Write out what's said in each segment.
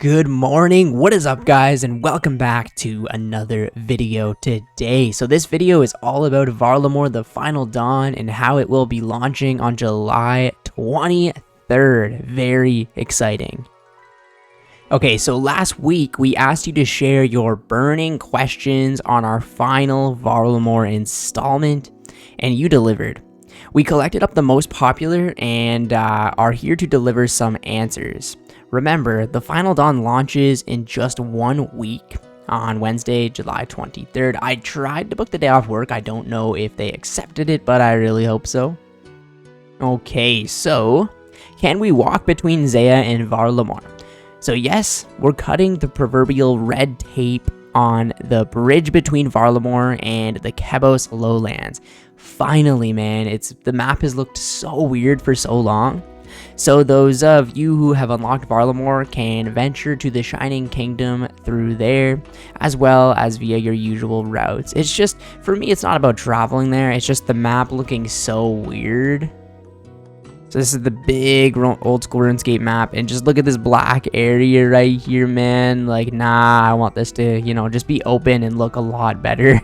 Good morning, what is up guys, and welcome back to another video today. So this video is all about Varlamore the Final Dawn and how it will be launching on July 23rd. Very exciting. Okay, so last week we asked you to share your burning questions on our final Varlamore installment, and you delivered. We collected up the most popular and are here to deliver some answers. Remember, the Final Dawn launches in just 1 week on Wednesday, July 23rd. I tried to book the day off work. I don't know if they accepted it, but I really hope so. Okay, so can we walk between Zaya and Varlamore? So yes, we're cutting the proverbial red tape on the bridge between Varlamore and the Kebos lowlands. Finally, man, the map has looked so weird for so long. So those of you who have unlocked Varlamore can venture to the Shining Kingdom through there, as well as via your usual routes. It's just, for me, it's not about traveling there, it's just the map looking so weird. So this is the big old school RuneScape map, and just look at this black area right here, man. Like, nah, I want this to, just be open and look a lot better.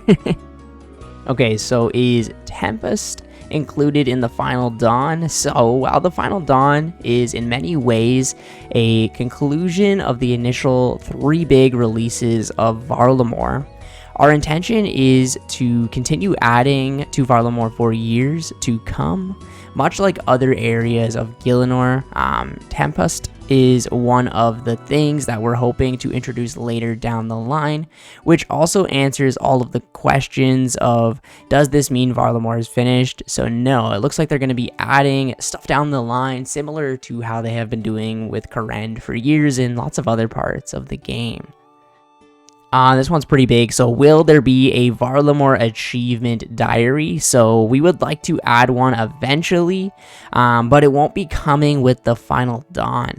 Okay, so is Tempest included in the Final Dawn? So while the Final Dawn is in many ways a conclusion of the initial 3 big releases of Varlamore, our intention is to continue adding to Varlamore for years to come. Much like other areas of Gielinor, Tempest is one of the things that we're hoping to introduce later down the line, which also answers all of the questions of, does this mean Varlamore is finished? So no, it looks like they're going to be adding stuff down the line, similar to how they have been doing with Karend for years in lots of other parts of the game. This one's pretty big. So will there be a Varlamore achievement diary? So we would like to add one eventually, but it won't be coming with the Final Dawn.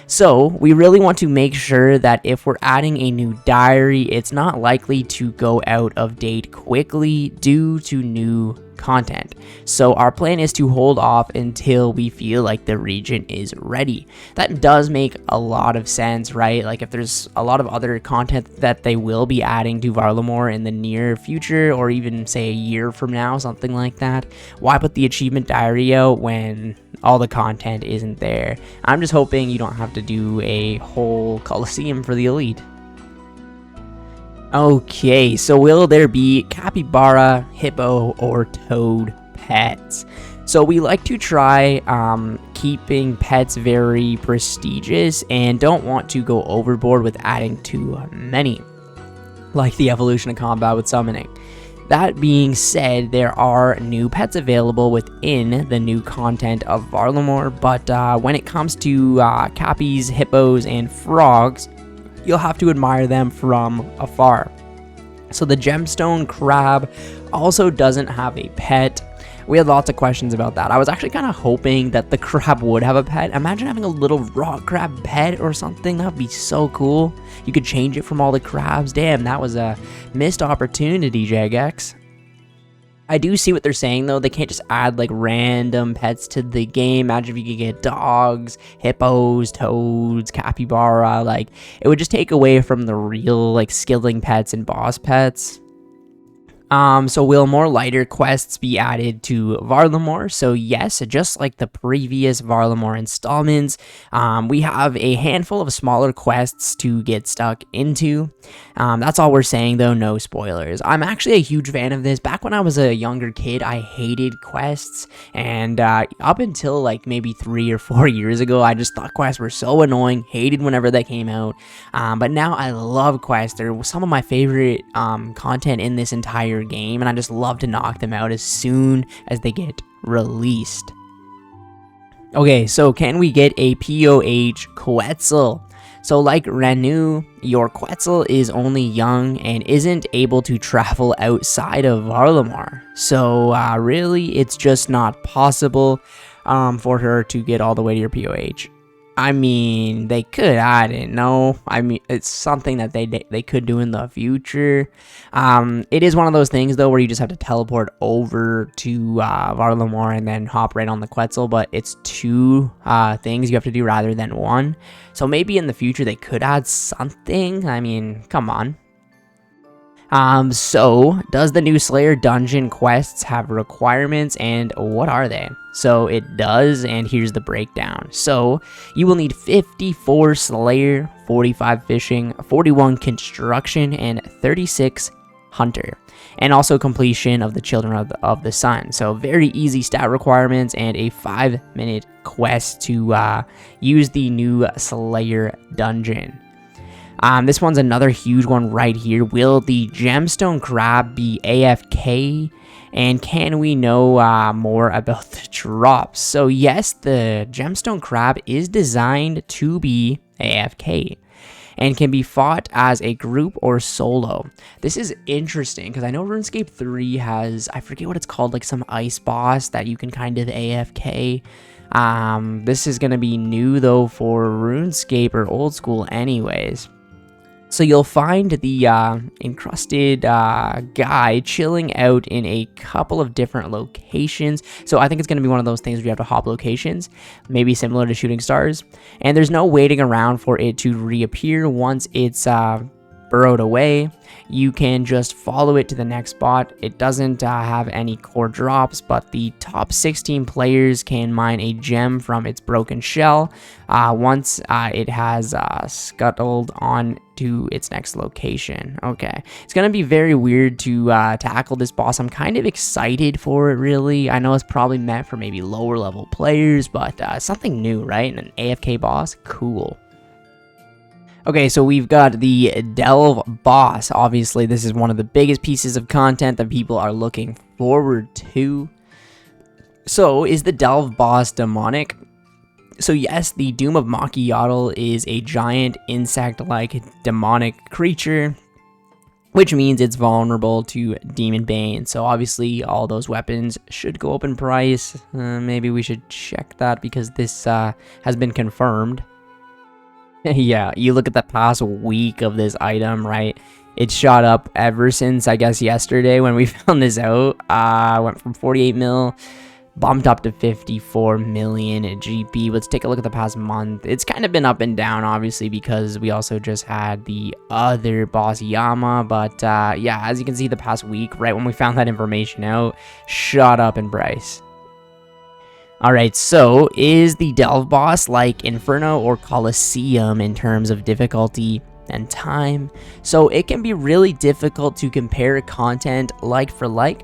So we really want to make sure that if we're adding a new diary, it's not likely to go out of date quickly due to new content. So our plan is to hold off until we feel like the region is ready. That does make a lot of sense, right? Like if there's a lot of other content that they will be adding to Varlamore in the near future, or even say a year from now, something like that, why put the achievement diary out when all the content isn't there? I'm just hoping you don't have to do a whole Coliseum for the elite. Okay, so will there be capybara, hippo, or toad pets? So we like to try keeping pets very prestigious and don't want to go overboard with adding too many, like the evolution of combat with summoning. That being said, there are new pets available within the new content of Varlamore, but when it comes to cappies, hippos, and frogs, you'll have to admire them from afar. So the Gemstone Crab also doesn't have a pet. We had lots of questions about that. I was actually kind of hoping that the crab would have a pet. Imagine having a little rock crab pet or something. That would be so cool. You could change it from all the crabs. Damn, that was a missed opportunity, Jagex. I do see what they're saying, though. They can't just add, like, random pets to the game. Imagine if you could get dogs, hippos, toads, capybara. Like, it would just take away from the real, like, skilling pets and boss pets. So will more lighter quests be added to Varlamore? So yes, just like the previous Varlamore installments, we have a handful of smaller quests to get stuck into. That's all we're saying though, no spoilers. I'm actually a huge fan of this. Back when I was a younger kid, I hated quests, and up until like maybe 3 or 4 years ago, I just thought quests were so annoying, hated whenever they came out. But now I love quests. They're some of my favorite content in this entire game, and I just love to knock them out as soon as they get released. Okay, so can we get a POH Quetzel? So like Renu, your Quetzel is only young and isn't able to travel outside of Varlamore. So really, it's just not possible for her to get all the way to your POH. I mean, they could. I didn't know. I mean, it's something that they could do in the future. It is one of those things though where you just have to teleport over to Varlamore and then hop right on the Quetzel. But it's two things you have to do rather than one. So maybe in the future they could add something. I mean, come on. So does the new Slayer dungeon quests have requirements, and what are they? So it does, and here's the breakdown. So you will need 54 Slayer, 45 fishing, 41 construction, and 36 hunter, and also completion of the Children of the Sun. So very easy stat requirements and a 5-minute quest to use the new Slayer dungeon. This one's another huge one right here. Will the Gemstone Crab be AFK? And can we know more about the drops? So yes, the Gemstone Crab is designed to be AFK and can be fought as a group or solo. This is interesting because I know RuneScape 3 has, I forget what it's called, like some ice boss that you can kind of AFK. This is going to be new though for RuneScape or old school anyways. So you'll find the encrusted guy chilling out in a couple of different locations. So I think it's going to be one of those things where you have to hop locations, maybe similar to Shooting Stars. And there's no waiting around for it to reappear once it's burrowed away. You can just follow it to the next spot. It doesn't have any core drops, but the top 16 players can mine a gem from its broken shell once it has scuttled on to its next location. Okay, it's gonna be very weird to tackle this boss. I'm kind of excited for it, really. I know it's probably meant for maybe lower level players, but something new, right? And an AFK boss, cool. Okay, so we've got the Delve boss. Obviously, this is one of the biggest pieces of content that people are looking forward to. So, is the Delve boss demonic? So yes, the Doom of Macchiato is a giant insect-like demonic creature, which means it's vulnerable to Demon Bane. So obviously, all those weapons should go up in price. Maybe we should check that because this has been confirmed. Yeah, you look at the past week of this item, right? It shot up ever since, I guess, yesterday when we found this out. Went from 48 mil, bumped up to 54 million GP. Let's take a look at the past month. It's kind of been up and down, obviously, because we also just had the other boss Yama. But yeah, as you can see, the past week, right when we found that information out, shot up in price. Alright, so is the Delve boss like Inferno or Colosseum in terms of difficulty and time? So it can be really difficult to compare content like for like.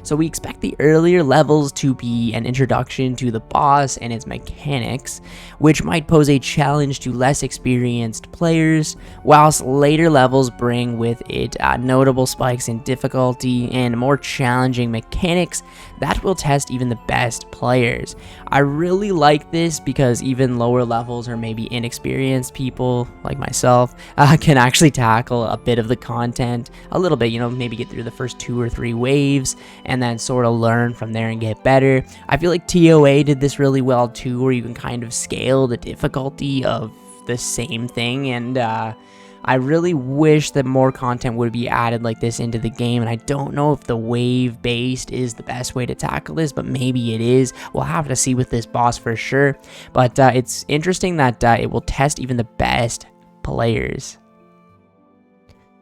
So we expect the earlier levels to be an introduction to the boss and its mechanics, which might pose a challenge to less experienced players, whilst later levels bring with it notable spikes in difficulty and more challenging mechanics that will test even the best players. I really like this because even lower levels or maybe inexperienced people like myself can actually tackle a bit of the content a little bit, you know, maybe get through the first 2 or 3 waves and then sort of learn from there and get better. I feel like TOA did this really well too, where you can kind of scale the difficulty of the same thing, and I really wish that more content would be added like this into the game, and I don't know if the wave based is the best way to tackle this, but maybe it is. We'll have to see with this boss for sure, but it's interesting that it will test even the best players.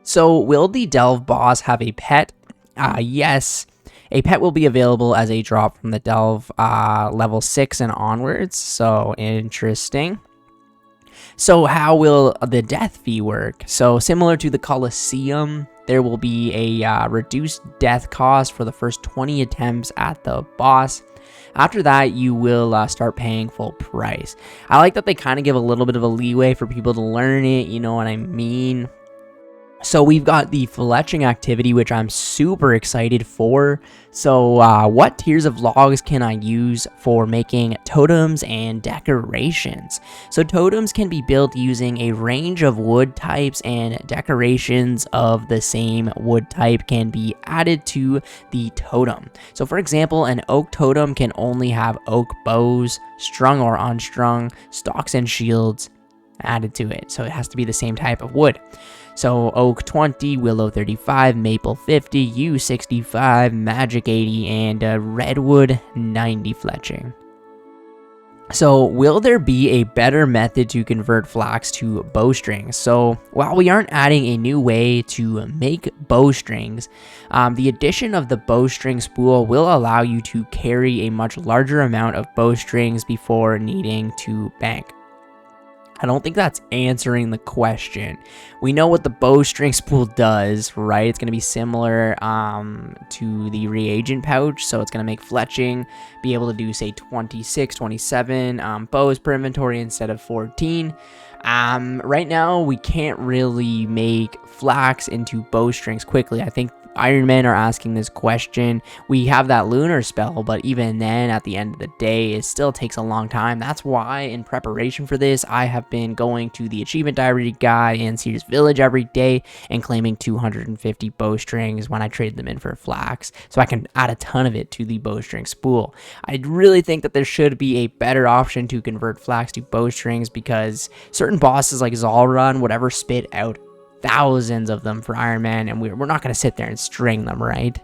So will the Delve boss have a pet? Yes. A pet will be available as a drop from the Delve level 6 and onwards, so interesting. So how will the death fee work? So similar to the Colosseum, there will be a reduced death cost for the first 20 attempts at the boss. After that, you will start paying full price. I like that they kind of give a little bit of a leeway for people to learn it, you know what I mean? So we've got the fletching activity, which I'm super excited for. So what tiers of logs can I use for making totems and decorations? So totems can be built using a range of wood types, and decorations of the same wood type can be added to the totem. So for example, an oak totem can only have oak bows, strung or unstrung, stalks and shields added to it. So it has to be the same type of wood. So oak 20, willow 35, maple 50, yew 65, magic 80, and redwood 90 fletching. So will there be a better method to convert flax to bowstrings? So while we aren't adding a new way to make bowstrings, the addition of the bowstring spool will allow you to carry a much larger amount of bowstrings before needing to bank. I don't think that's answering the question. We know what the bowstring spool does, right? It's going to be similar to the reagent pouch. So it's going to make fletching be able to do, say, 26, 27 bows per inventory instead of 14. Right now, we can't really make flax into bowstrings quickly. I think Ironmen are asking this question. We have that lunar spell, but even then, at the end of the day, it still takes a long time. That's why, in preparation for this, I have been going to the achievement diary guy in Cedars Village every day and claiming 250 bowstrings when I trade them in for flax, so I can add a ton of it to the bowstring spool. I really think that there should be a better option to convert flax to bowstrings, because certain bosses like Zalrun, whatever, spit out thousands of them for Iron Man, and we're not going to sit there and string them, right?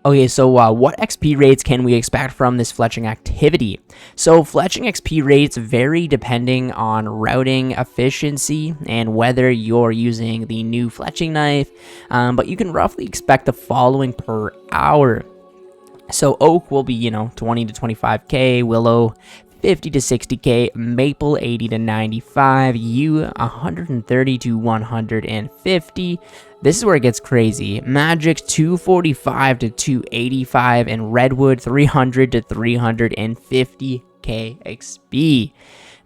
Okay, so what XP rates can we expect from this fletching activity? So fletching XP rates vary depending on routing efficiency and whether you're using the new fletching knife, but you can roughly expect the following per hour. So oak will be, 20 to 25k, willow 50 to 60k, maple 80 to 95, yew 130 to 150. This is where it gets crazy. Magic 245 to 285, and redwood 300 to 350k XP.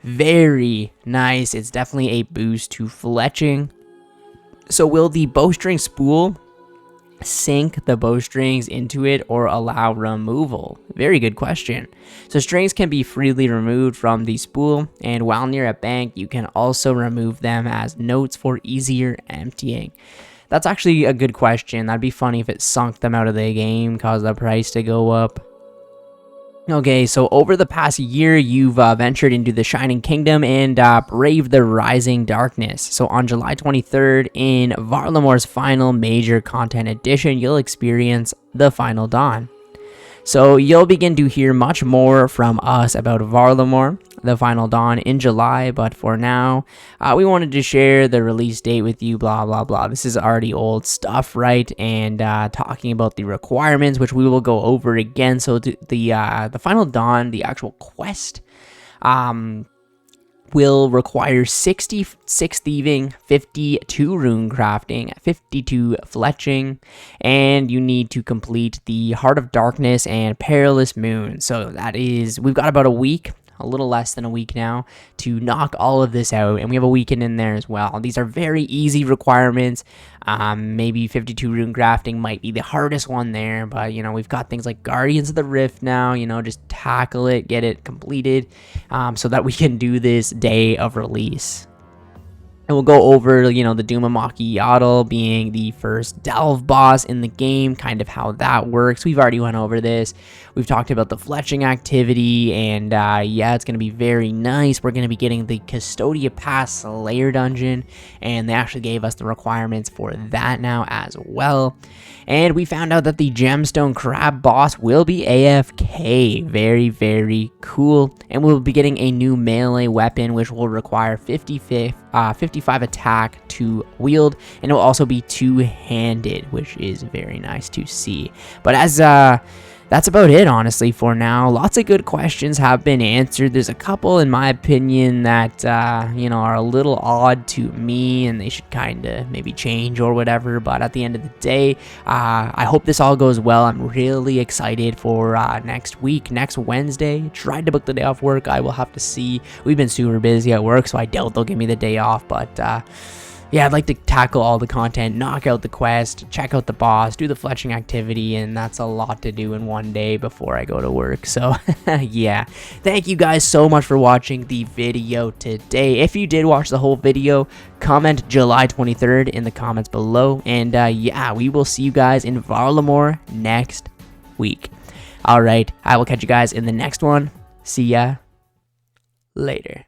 Very nice. It's definitely a boost to fletching. So will the bowstring spool sink the bowstrings into it or allow removal? Very good question. So strings can be freely removed from the spool, and while near a bank, you can also remove them as notes for easier emptying. That's actually a good question. That'd be funny if it sunk them out of the game, caused the price to go up. Okay, so over the past year, you've ventured into the Shining Kingdom and braved the Rising Darkness. So on July 23rd, in Varlamore's final major content edition, you'll experience the Final Dawn. So you'll begin to hear much more from us about Varlamore, the Final Dawn, in July, but for now, we wanted to share the release date with you, blah, blah, blah. This is already old stuff, right? And talking about the requirements, which we will go over again. So the Final Dawn, the actual quest, will require 66 thieving, 52 rune crafting, 52 fletching, and you need to complete the Heart of Darkness and Perilous Moon. So that is, we've got about a week, a little less than a week now, to knock all of this out, and we have a weekend in there as well. These are very easy requirements. Maybe 52 rune crafting might be the hardest one there, but we've got things like Guardians of the Rift now. Just tackle it, get it completed, so that we can do this day of release. And we'll go over, the Dumamaki Yodel being the first delve boss in the game, kind of how that works. We've already went over this. We've talked about the fletching activity, and yeah, it's going to be very nice. We're going to be getting the Custodia Pass Slayer Dungeon, and they actually gave us the requirements for that now as well. And we found out that the Gemstone Crab boss will be AFK. Very, very cool. And we'll be getting a new melee weapon, which will require 55 attack to wield, and it will also be two-handed, which is very nice to see. But as that's about it, honestly, for now. Lots of good questions have been answered. There's a couple, in my opinion, that are a little odd to me, and they should kind of maybe change or whatever. But at the end of the day, I hope this all goes well. I'm really excited for next week, next Wednesday. Tried to book the day off work. I will have to see. We've been super busy at work, so I doubt they'll give me the day off. But yeah, I'd like to tackle all the content, knock out the quest, check out the boss, do the fletching activity, and that's a lot to do in one day before I go to work. So yeah, thank you guys so much for watching the video today. If you did watch the whole video, comment July 23rd in the comments below, and yeah, we will see you guys in Varlamore next week. All right, I will catch you guys in the next one. See ya later.